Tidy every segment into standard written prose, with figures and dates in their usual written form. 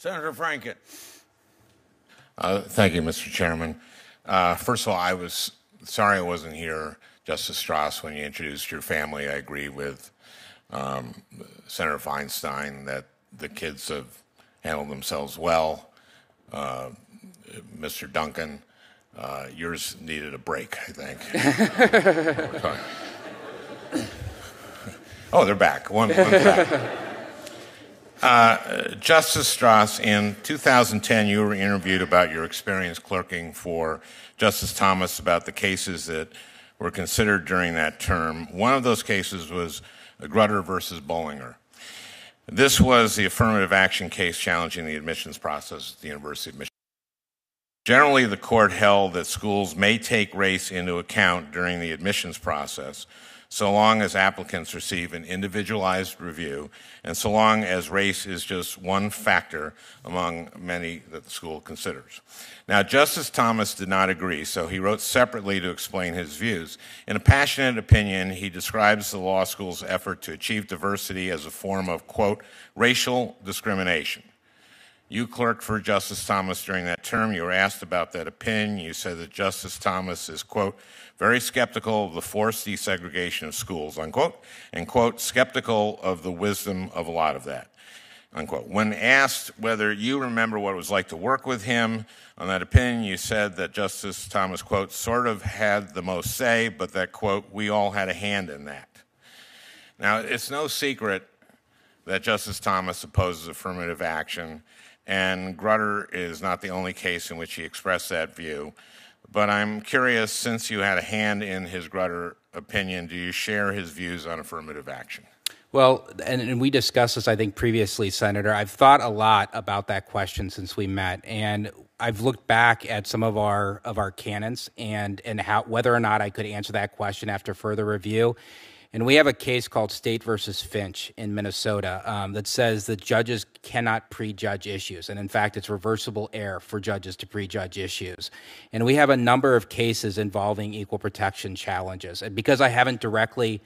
Senator Franken. Thank you, Mr. Chairman. First of all, I was sorry I wasn't here, Justice Stras, when you introduced your family. I agree with Senator Feinstein that the kids have handled themselves well. Mr. Duncan, yours needed a break, I think. Oh, they're back. One's back. Justice Stras, in 2010, you were interviewed about your experience clerking for Justice Thomas about the cases that were considered during that term. One of those cases was Grutter versus Bollinger. This was the affirmative action case challenging the admissions process at the University of Michigan. Generally, the court held that schools may take race into account during the admissions process, so long as applicants receive an individualized review, and so long as race is just one factor among many that the school considers. Now, Justice Thomas did not agree, so he wrote separately to explain his views. In a passionate opinion, he describes the law school's effort to achieve diversity as a form of, quote, racial discrimination. You clerked for Justice Thomas during that term. You were asked about that opinion. You said that Justice Thomas is, quote, very skeptical of the forced desegregation of schools, unquote, and, quote, skeptical of the wisdom of a lot of that, unquote. When asked whether you remember what it was like to work with him on that opinion, you said that Justice Thomas, quote, sort of had the most say, but that, quote, we all had a hand in that. Now, it's no secret that Justice Thomas opposes affirmative action, and Grutter is not the only case in which he expressed that view. But I'm curious, since you had a hand in his Grutter opinion, do you share his views on affirmative action? Well, and we discussed this, I think, previously, Senator. I've thought a lot about that question since we met, and I've looked back at some of our canons and how whether or not I could answer that question after further review. And we have a case called State versus Finch in Minnesota that says that judges cannot prejudge issues. And in fact, it's reversible error for judges to prejudge issues. And we have a number of cases involving equal protection challenges. And because I haven't directly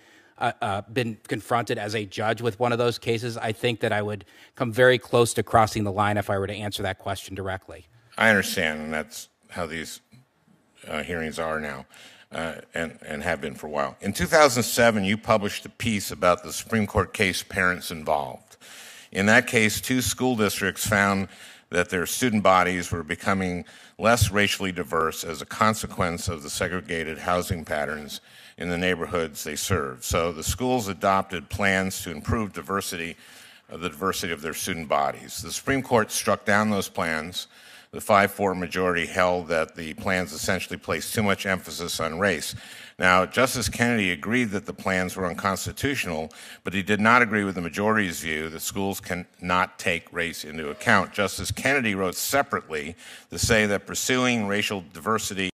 been confronted as a judge with one of those cases, I think that I would come very close to crossing the line if I were to answer that question directly. I understand, and that's how these hearings are now. And have been for a while. In 2007, you published a piece about the Supreme Court case Parents Involved. In that case, 2 school districts found that their student bodies were becoming less racially diverse as a consequence of the segregated housing patterns in the neighborhoods they served. So the schools adopted plans to improve the diversity of their student bodies. The Supreme Court struck down those plans. The 5-4 majority held that the plans essentially placed too much emphasis on race. Now, Justice Kennedy agreed that the plans were unconstitutional, but he did not agree with the majority's view that schools cannot take race into account. Justice Kennedy wrote separately to say that pursuing racial diversity,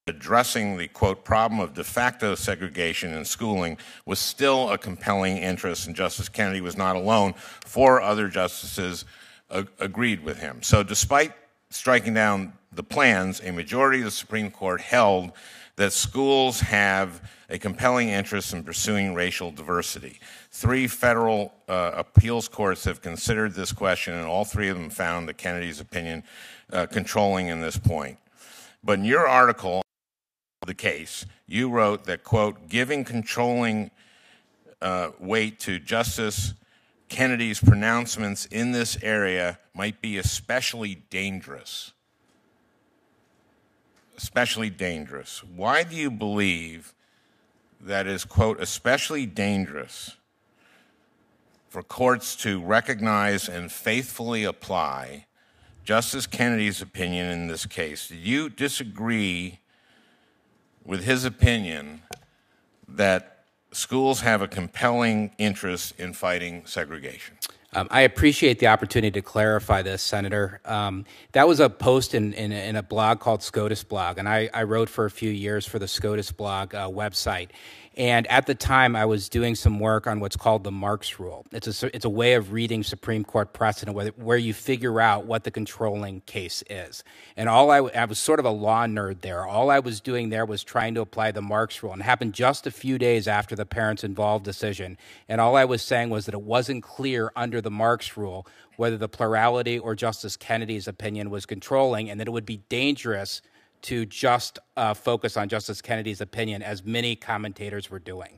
addressing the, quote, problem of de facto segregation in schooling was still a compelling interest, and Justice Kennedy was not alone. 4 other justices agreed with him. So despite striking down the plans, a majority of the Supreme Court held that schools have a compelling interest in pursuing racial diversity. 3 federal appeals courts have considered this question, and all 3 of them found that Kennedy's opinion controlling in this point. But in your article on the case, you wrote that, quote, giving controlling weight to Justice Kennedy's pronouncements in this area might be especially dangerous. Especially dangerous. Why do you believe that is, quote, especially dangerous for courts to recognize and faithfully apply Justice Kennedy's opinion in this case? Do you disagree with his opinion that schools have a compelling interest in fighting segregation? I appreciate the opportunity to clarify this, Senator. That was a post in a blog called SCOTUS Blog, and I wrote for a few years for the SCOTUS Blog website. And at the time, I was doing some work on what's called the Marx Rule. It's a way of reading Supreme Court precedent where you figure out what the controlling case is. And I was sort of a law nerd there. All I was doing there was trying to apply the Marx Rule, and it happened just a few days after the parents involved decision. And all I was saying was that it wasn't clear under the Marx Rule whether the plurality or Justice Kennedy's opinion was controlling, and that it would be dangerous to just focus on Justice Kennedy's opinion, as many commentators were doing.